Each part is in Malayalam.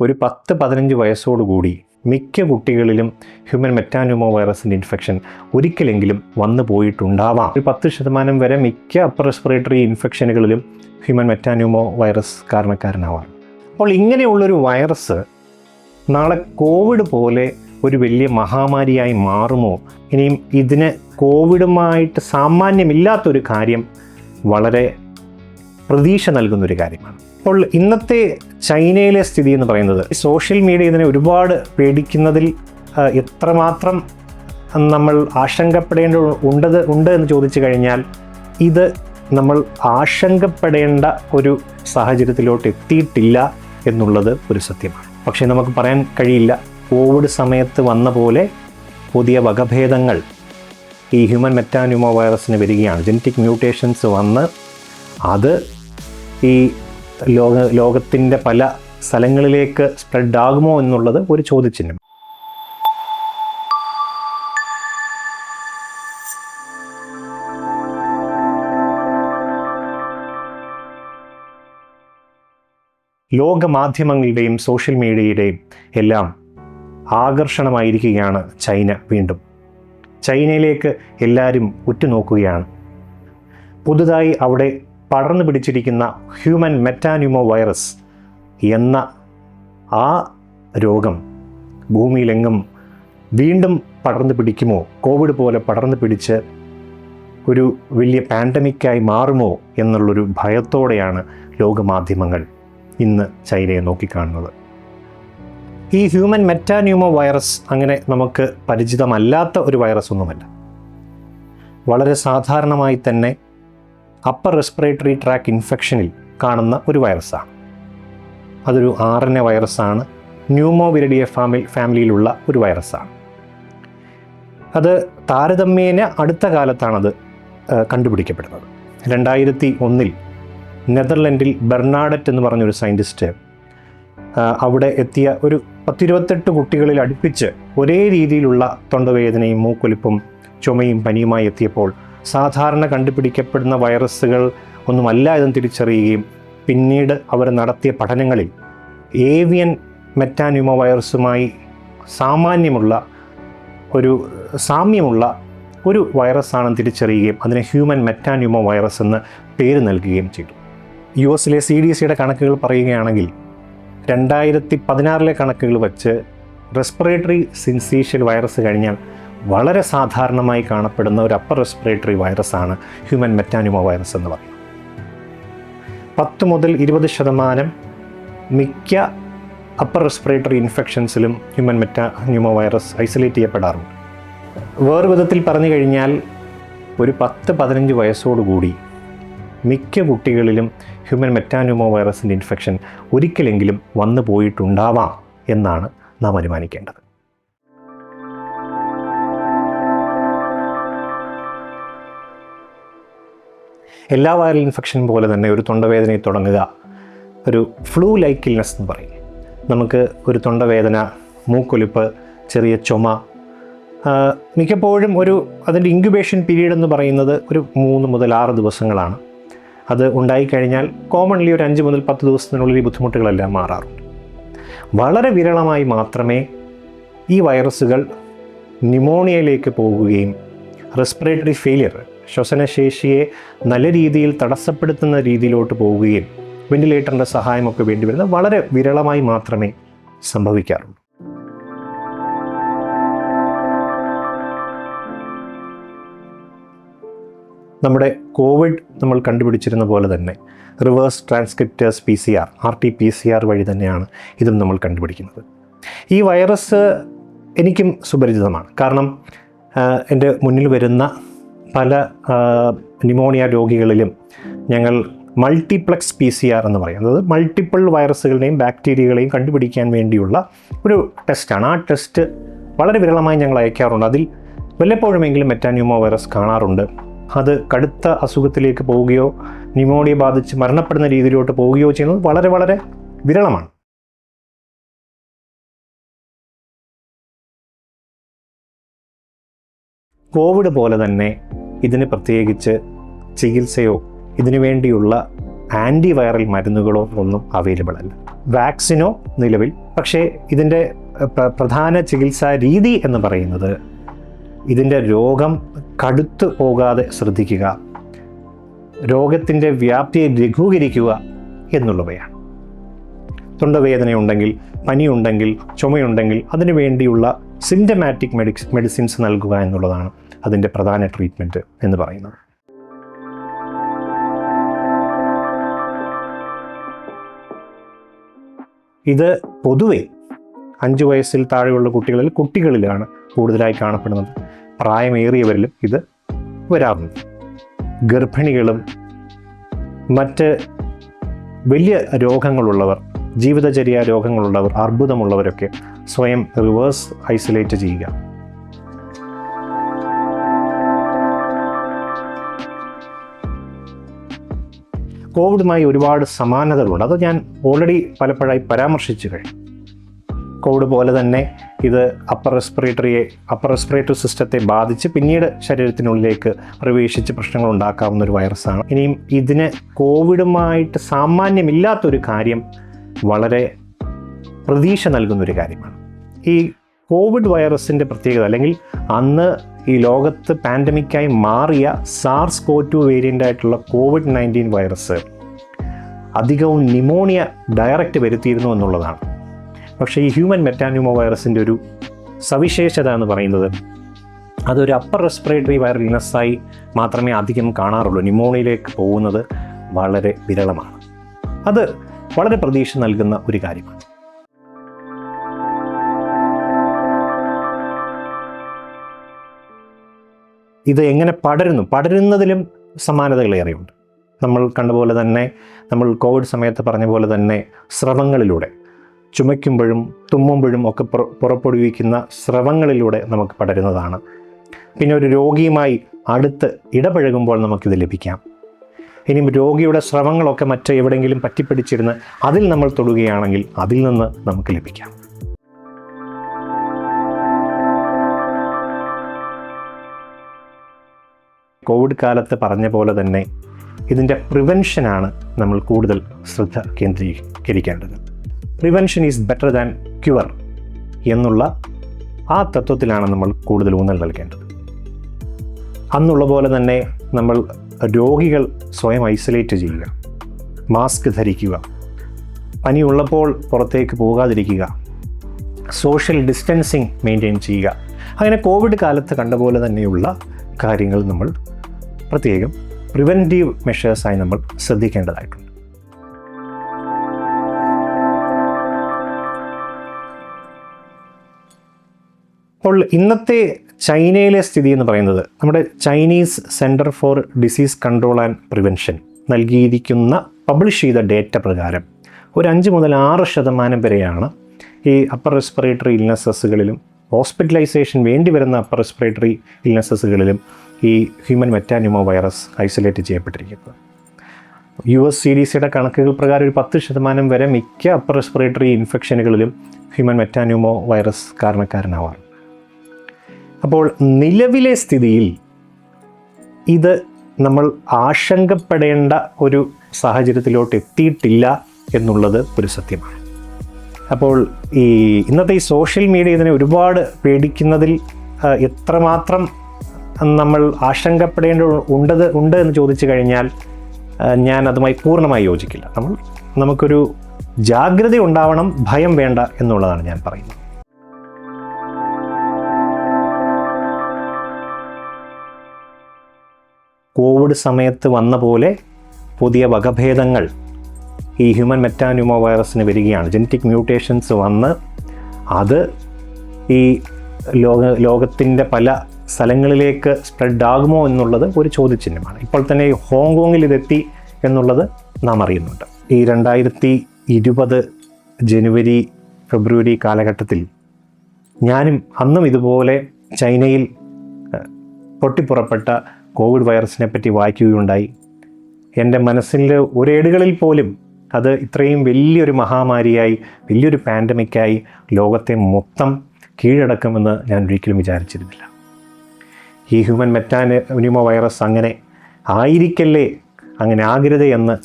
ഒരു 10-15 വയസ്സോടുകൂടി മിക്ക കുട്ടികളിലും ഹ്യൂമൻ മെറ്റാന്യൂമോ വൈറസിൻ്റെ ഇൻഫെക്ഷൻ ഒരിക്കലെങ്കിലും വന്നു പോയിട്ടുണ്ടാവാം. ഒരു 10% വരെ മിക്ക അപ്പർ റെസ്പിറേറ്ററി ഇൻഫെക്ഷനുകളിലും ഹ്യൂമൻ മെറ്റാന്യൂമോ വൈറസ് കാരണക്കാരനാവാം. അപ്പോൾ ഇങ്ങനെയുള്ളൊരു വൈറസ് നാളെ കോവിഡ് പോലെ ഒരു വലിയ മഹാമാരിയായി മാറുമോ? ഇനിയും ഇതിന് കോവിഡുമായിട്ട് സാമാന്യമില്ലാത്തൊരു കാര്യം വളരെ പ്രതീക്ഷ നൽകുന്നൊരു കാര്യമാണ്. അപ്പോൾ ഇന്നത്തെ ചൈനയിലെ സ്ഥിതി എന്ന് പറയുന്നത്, സോഷ്യൽ മീഡിയ ഇതിനെ ഒരുപാട് പേടിക്കുന്നതിൽ എത്രമാത്രം നമ്മൾ ഉണ്ട് എന്ന് ചോദിച്ചു കഴിഞ്ഞാൽ ഇത് നമ്മൾ ആശങ്കപ്പെടേണ്ട ഒരു സാഹചര്യത്തിലോട്ട് എത്തിയിട്ടില്ല എന്നുള്ളത് ഒരു സത്യമാണ്. പക്ഷേ നമുക്ക് പറയാൻ കഴിയില്ല, കോവിഡ് സമയത്ത് വന്ന പോലെ പുതിയ വകഭേദങ്ങൾ ഈ ഹ്യൂമൻ മെറ്റാന്യൂമോ വൈറസിന് വരികയാണ്. ജനറ്റിക് മ്യൂട്ടേഷൻസ് വന്ന് അത് ഈ ലോകത്തിൻ്റെ പല സ്ഥലങ്ങളിലേക്ക് സ്പ്രെഡ് ആകുമോ എന്നുള്ളത് ഒരു ചോദ്യചിഹ്നം. ലോകമാധ്യമങ്ങളുടെയും സോഷ്യൽ മീഡിയയുടെയും എല്ലാം ആകർഷണമായിരിക്കുകയാണ് ചൈന. വീണ്ടും ചൈനയിലേക്ക് എല്ലാവരും ഉറ്റുനോക്കുകയാണ്. പുതുതായി അവിടെ പടർന്നു പിടിച്ചിരിക്കുന്ന ഹ്യൂമൻ മെറ്റാന്യൂമോ വൈറസ് എന്ന ആ രോഗം ഭൂമിയിലെങ്ങും വീണ്ടും പടർന്നു പിടിക്കുമോ? കോവിഡ് പോലെ പടർന്നു പിടിച്ച് ഒരു വലിയ പാൻഡമിക്കായി മാറുമോ എന്നുള്ളൊരു ഭയത്തോടെയാണ് ലോകമാധ്യമങ്ങൾ ഇന്ന് ചൈനയെ നോക്കിക്കാണുന്നത്. ഈ ഹ്യൂമൻ മെറ്റാന്യൂമോ വൈറസ് അങ്ങനെ നമുക്ക് പരിചിതമല്ലാത്ത ഒരു വൈറസ് ഒന്നുമല്ല. വളരെ സാധാരണമായി തന്നെ അപ്പർ റെസ്പിറേറ്ററി ട്രാക്ക് ഇൻഫെക്ഷനിൽ കാണുന്ന ഒരു വൈറസാണ്. അതൊരു RNA വൈറസാണ്. ന്യൂമോവിരിഡിയ ഫാമിലിയിലുള്ള ഒരു വൈറസാണ്. അത് താരതമ്യേന അടുത്ത കാലത്താണത് കണ്ടുപിടിക്കപ്പെടുന്നത്. 2001 നെതർലൻഡിൽ ബെർണാഡറ്റ് എന്ന് പറഞ്ഞൊരു സയൻറ്റിസ്റ്റ് അവിടെ എത്തിയ ഒരു 10-28 കുട്ടികളിൽ അടുപ്പിച്ച് ഒരേ രീതിയിലുള്ള തൊണ്ടവേദനയും മൂക്കൊലിപ്പും ചുമയും പനിയുമായി എത്തിയപ്പോൾ സാധാരണ കണ്ടുപിടിക്കപ്പെടുന്ന വൈറസുകൾ ഒന്നുമല്ല ഇതെന്ന് തിരിച്ചറിയുകയും പിന്നീട് അവർ നടത്തിയ പഠനങ്ങളിൽ ഏവിയൻ മെറ്റാന്യൂമോ വൈറസുമായി സാമ്യമുള്ള ഒരു വൈറസാണെന്ന് തിരിച്ചറിയുകയും അതിനെ ഹ്യൂമൻ മെറ്റാന്യൂമോ വൈറസ് എന്ന് പേര് നൽകുകയും ചെയ്തു. US CDCയുടെ കണക്കുകൾ പറയുകയാണെങ്കിൽ 2016 കണക്കുകൾ വച്ച് റെസ്പിറേറ്ററി സിൻസീഷ്യൽ വൈറസ് കഴിഞ്ഞാൽ വളരെ സാധാരണമായി കാണപ്പെടുന്ന ഒരു അപ്പർ റെസ്പിറേറ്ററി വൈറസാണ് ഹ്യൂമൻ മെറ്റാന്യൂമോ വൈറസ് എന്ന് പറയുന്നത്. 10 മുതൽ 20% മിക്ക അപ്പർ റെസ്പിറേറ്ററി ഇൻഫെക്ഷൻസിലും ഹ്യൂമൻ മെറ്റാന്യൂമോ വൈറസ് ഐസൊലേറ്റ് ചെയ്യപ്പെടാറുണ്ട്. വേറെ വിധത്തിൽ പറഞ്ഞു കഴിഞ്ഞാൽ ഒരു 10-15 വയസ്സോടുകൂടി മിക്ക കുട്ടികളിലും ഹ്യൂമൻ മെറ്റാന്യൂമോ വൈറസിൻ്റെ ഇൻഫെക്ഷൻ ഒരിക്കലെങ്കിലും വന്നു പോയിട്ടുണ്ടാവാം എന്നാണ് നാം അനുമാനിക്കേണ്ടത്. എല്ലാ വൈറൽ ഇൻഫെക്ഷൻ പോലെ തന്നെ ഒരു തൊണ്ടവേദനയിൽ തുടങ്ങുക ഒരു ഫ്ലൂ ലൈക്ക് ഇൽനെസ് എന്ന് പറയും. നമുക്ക് ഒരു തൊണ്ടവേദന, മൂക്കൊലിപ്പ്, ചെറിയ ചുമ, മിക്കപ്പോഴും അതിൻ്റെ ഇൻക്യുബേഷൻ പീരീഡ് എന്ന് പറയുന്നത് ഒരു 3 മുതൽ 6 ദിവസങ്ങളാണ്. അത് ഉണ്ടായിക്കഴിഞ്ഞാൽ കോമൺലി ഒരു 5 മുതൽ 10 ദിവസത്തിനുള്ളിൽ ഈ ബുദ്ധിമുട്ടുകളെല്ലാം മാറാറുണ്ട്. വളരെ വിരളമായി മാത്രമേ ഈ വൈറസുകൾ ന്യൂമോണിയയിലേക്ക് പോകുകയും റെസ്പിറേറ്ററി ഫെയിലിയർ, ശ്വസനശേഷിയെ നല്ല രീതിയിൽ തടസ്സപ്പെടുത്തുന്ന രീതിയിലോട്ട് പോവുകയും വെന്റിലേറ്ററിൻ്റെ സഹായമൊക്കെ വേണ്ടിവരുന്ന വളരെ വിരളമായി മാത്രമേ സംഭവിക്കാറുള്ളൂ. നമ്മുടെ കോവിഡ് നമ്മൾ കണ്ടുപിടിച്ചിരുന്ന പോലെ തന്നെ റിവേഴ്സ് ട്രാൻസ്ക്രിപ്റ്റേഴ്സ് PCR RT-PCR വഴി തന്നെയാണ് ഇതും നമ്മൾ കണ്ടുപിടിക്കുന്നത്. ഈ വൈറസ് എനിക്കും സുപരിചിതമാണ്. കാരണം എൻ്റെ മുന്നിൽ വരുന്ന പല ന്യൂമോണിയ രോഗികളിലും ഞങ്ങൾ മൾട്ടിപ്ലക്സ് PCR എന്ന് പറയും. അതായത് മൾട്ടിപ്പിൾ വൈറസുകളുടെയും ബാക്ടീരിയകളെയും കണ്ടുപിടിക്കാൻ വേണ്ടിയുള്ള ഒരു ടെസ്റ്റാണ്. ആ ടെസ്റ്റ് വളരെ വിരളമായി ഞങ്ങൾ അയക്കാറുണ്ട്. അതിൽ വല്ലപ്പോഴുമെങ്കിലും മെറ്റാന്യൂമോ വൈറസ് കാണാറുണ്ട്. അത് കടുത്ത അസുഖത്തിലേക്ക് പോവുകയോ ന്യൂമോണിയ ബാധിച്ച് മരണപ്പെടുന്ന രീതിയിലോട്ട് പോവുകയോ ചെയ്യുന്നത് വളരെ വളരെ വിരളമാണ്. കോവിഡ് പോലെ തന്നെ ഇതിന് പ്രത്യേകിച്ച് ചികിത്സയോ ഇതിനു വേണ്ടിയുള്ള ആൻറ്റിവൈറൽ മരുന്നുകളോ ഒന്നും അവൈലബിൾ അല്ല. വാക്സിനോ നിലവിൽ. പക്ഷേ ഇതിൻ്റെ പ്രധാന ചികിത്സാ രീതി എന്ന് പറയുന്നത് ഇതിൻ്റെ രോഗം കടുത്തു പോകാതെ ശ്രദ്ധിക്കുക, രോഗത്തിൻ്റെ വ്യാപ്തിയെ ലഘൂകരിക്കുക എന്നുള്ളവയാണ്. തൊണ്ടവേദനയുണ്ടെങ്കിൽ, പനിയുണ്ടെങ്കിൽ, ചുമയുണ്ടെങ്കിൽ അതിനു വേണ്ടിയുള്ള സിംറ്റമാറ്റിക് മെഡിസിൻസ് നൽകുക എന്നുള്ളതാണ് അതിൻ്റെ പ്രധാന ട്രീറ്റ്മെൻറ്റ് എന്ന് പറയുന്നത്. ഇത് പൊതുവെ 5 വയസ്സിൽ താഴെയുള്ള കുട്ടികളിലാണ് കൂടുതലായി കാണപ്പെടുന്നത്. പ്രായമേറിയവരിലും ഇത് വരാറുണ്ട്. ഗർഭിണികളും മറ്റ് വലിയ രോഗങ്ങളുള്ളവർ, ജീവിതചര്യ രോഗങ്ങളുള്ളവർ, അർബുദമുള്ളവരൊക്കെ സ്വയം റിവേഴ്സ് ഐസൊലേറ്റ് ചെയ്യുക. കോവിഡുമായി ഒരുപാട് സമാനതകളുണ്ട്. അത് ഞാൻ ഓൾറെഡി പലപ്പോഴായി പരാമർശിച്ചു കഴിഞ്ഞു. കോവിഡ് പോലെ തന്നെ ഇത് അപ്പർ റെസ്പിറേറ്ററി സിസ്റ്റത്തെ ബാധിച്ച് പിന്നീട് ശരീരത്തിനുള്ളിലേക്ക് പ്രവേശിച്ച് പ്രശ്നങ്ങൾ ഉണ്ടാക്കാവുന്ന ഒരു വൈറസാണ്. ഇനിയും ഇതിന് കോവിഡുമായിട്ട് സാമാന്യമില്ലാത്തൊരു കാര്യം വളരെ പ്രതീക്ഷ നൽകുന്നൊരു കാര്യമാണ്. ഈ കോവിഡ് വൈറസിൻ്റെ പ്രത്യേകത, അല്ലെങ്കിൽ അന്ന് ഈ ലോകത്ത് പാൻഡമിക്കായി മാറിയ SARS-CoV-2 വേരിയൻ്റ് ആയിട്ടുള്ള COVID-19 വൈറസ് അധികവും ന്യൂമോണിയ ഡയറക്റ്റ് വരുത്തിയിരുന്നു എന്നുള്ളതാണ്. പക്ഷേ ഈ ഹ്യൂമൻ മെറ്റാന്യൂമോ വൈറസിൻ്റെ ഒരു സവിശേഷത എന്ന് പറയുന്നത് അതൊരു അപ്പർ റെസ്പിറേറ്ററി വൈറൽ ഇൽനെസ്സായി മാത്രമേ അധികം കാണാറുള്ളൂ. ന്യൂമോണിയയിലേക്ക് പോകുന്നത് വളരെ വിരളമാണ്. അത് വളരെ പ്രതീക്ഷ നൽകുന്ന ഒരു കാര്യമാണ്. ഇത് എങ്ങനെ പടരുന്നതിലും സമാനതകളേറെയുണ്ട്. നമ്മൾ കണ്ടപോലെ തന്നെ, നമ്മൾ കോവിഡ് സമയത്ത് പറഞ്ഞ പോലെ തന്നെ സ്രവങ്ങളിലൂടെ, ചുമയ്ക്കുമ്പോഴും തുമ്മുമ്പോഴും ഒക്കെ പുറപ്പെടുവിക്കുന്ന സ്രവങ്ങളിലൂടെ നമുക്ക് പടരുന്നതാണ്. പിന്നെ ഒരു രോഗിയുമായി അടുത്ത് ഇടപഴകുമ്പോൾ നമുക്കിത് ലഭിക്കാം. ഇനിയും രോഗിയുടെ സ്രവങ്ങളൊക്കെ എവിടെയെങ്കിലും പറ്റിപ്പിടിച്ചിരുന്ന് അതിൽ നമ്മൾ തൊടുകയാണെങ്കിൽ അതിൽ നിന്ന് നമുക്ക് ലഭിക്കാം. കോവിഡ് കാലത്ത് പറഞ്ഞ പോലെ തന്നെ ഇതിൻ്റെ പ്രിവെൻഷനാണ് നമ്മൾ കൂടുതൽ ശ്രദ്ധ കേന്ദ്രീകരിക്കേണ്ടത്. Prevention is better than cure എന്നുള്ള ആ തത്വത്തിലാണ് നമ്മൾ കൂടുതൽ ഊന്നൽ നൽകേണ്ടത്. അന്നുള്ള പോലെ തന്നെ നമ്മൾ രോഗികൾ സ്വയം ഐസൊലേറ്റ് ചെയ്യുക, മാസ്ക് ധരിക്കുക, പനിയുള്ളപ്പോൾ പുറത്തേക്ക് പോകാതിരിക്കുക, സോഷ്യൽ ഡിസ്റ്റൻസിങ് മെയിൻറ്റെയിൻ ചെയ്യുക. അങ്ങനെ കോവിഡ് കാലത്ത് കണ്ടപോലെ തന്നെയുള്ള കാര്യങ്ങൾ നമ്മൾ പ്രത്യേകം പ്രിവെൻറ്റീവ് മെഷേഴ്സായി നമ്മൾ ശ്രദ്ധിക്കേണ്ടതായിട്ടുണ്ട്. അപ്പോൾ ഇന്നത്തെ ചൈനയിലെ സ്ഥിതി എന്ന് പറയുന്നത്, നമ്മുടെ Chinese centre for disease control and prevention publish ചെയ്ത ഡേറ്റ പ്രകാരം ഒരു 5 മുതൽ 6% വരെയാണ് ഈ അപ്പർ റെസ്പിറേറ്ററി ഇൽനെസ്സസുകളിലും ഹോസ്പിറ്റലൈസേഷൻ വേണ്ടി വരുന്ന അപ്പർ റെസ്പിറേറ്ററി ഇൽനെസ്സസുകളിലും ഈ ഹ്യൂമൻ മെറ്റാന്യൂമോ വൈറസ് ഐസൊലേറ്റ് ചെയ്യപ്പെട്ടിരിക്കുന്നത്. US CDCയുടെ കണക്കുകൾ പ്രകാരം ഒരു 10% വരെ മിക്ക അപ്പർ റെസ്പിറേറ്ററി ഇൻഫെക്ഷനുകളിലും ഹ്യൂമൻ മെറ്റാന്യൂമോ വൈറസ് കാരണക്കാരനാവാറുണ്ട്. അപ്പോൾ നിലവിലെ സ്ഥിതിയിൽ ഇത് നമ്മൾ ആശങ്കപ്പെടേണ്ട ഒരു സാഹചര്യത്തിലോട്ട് എത്തിയിട്ടില്ല എന്നുള്ളത് ഒരു സത്യമാണ്. അപ്പോൾ ഇന്നത്തെ ഈ സോഷ്യൽ മീഡിയ ഇതിനെ ഒരുപാട് പേടിക്കുന്നതിൽ എത്രമാത്രം നമ്മൾ ആശങ്കപ്പെടേണ്ടതുണ്ട് എന്ന് ചോദിച്ചു കഴിഞ്ഞാൽ ഞാൻ അതുമായി പൂർണ്ണമായി യോജിക്കില്ല. നമുക്കൊരു ജാഗ്രത ഉണ്ടാവണം, ഭയം വേണ്ട എന്നുള്ളതാണ് ഞാൻ പറയുന്നത്. കോവിഡ് സമയത്ത് വന്ന പോലെ പുതിയ വകഭേദങ്ങൾ ഈ ഹ്യൂമൻ മെറ്റാന്യൂമോ വൈറസിന് വരികയാണ്. ജനറ്റിക് മ്യൂട്ടേഷൻസ് വന്ന് അത് ഈ ലോകത്തിൻ്റെ പല സ്ഥലങ്ങളിലേക്ക് സ്പ്രെഡ് ആകുമോ എന്നുള്ളത് ഒരു ചോദ്യചിഹ്നമാണ്. ഇപ്പോൾ തന്നെ ഹോങ്കോങ്ങിൽ ഇതെത്തി എന്നുള്ളത് നാം അറിയുന്നുണ്ട്. ഈ 2020 ജനുവരി ഫെബ്രുവരി കാലഘട്ടത്തിൽ ഞാനും അന്നും ഇതുപോലെ ചൈനയിൽ പൊട്ടിപ്പുറപ്പെട്ട കോവിഡ് വൈറസിനെ പറ്റി വായിക്കുകയുണ്ടായി. എൻ്റെ മനസ്സിൻ്റെ ഒരേടുകളിൽ പോലും അത് ഇത്രയും വലിയൊരു മഹാമാരിയായി, വലിയൊരു പാൻഡമിക്കായി ലോകത്തെ മൊത്തം കീഴടക്കുമെന്ന് ഞാൻ ഒരിക്കലും വിചാരിച്ചിരുന്നില്ല. ഈ ഹ്യൂമൻ മെറ്റാന്യൂമോ വൈറസ് അങ്ങനെ ആയിരിക്കല്ലേ, അങ്ങനെ ആകരുതേ എന്ന്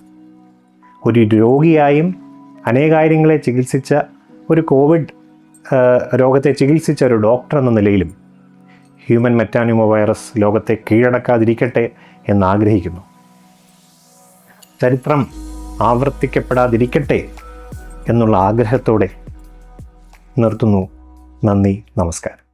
ഒരു രോഗിയായും അനേകാര്യങ്ങളെ ചികിത്സിച്ച ഒരു കോവിഡ് രോഗത്തെ ചികിത്സിച്ച ഒരു ഡോക്ടർ എന്ന നിലയിലും ഹ്യൂമൻ മെറ്റാന്യൂമോ വൈറസ് ലോകത്തെ കീഴടക്കാതിരിക്കട്ടെ എന്നാഗ്രഹിക്കുന്നു. ചരിത്രം ആവർത്തിക്കപ്പെടാതിരിക്കട്ടെ എന്നുള്ള ആഗ്രഹത്തോടെ നിർത്തുന്നു. നന്ദി, നമസ്കാരം.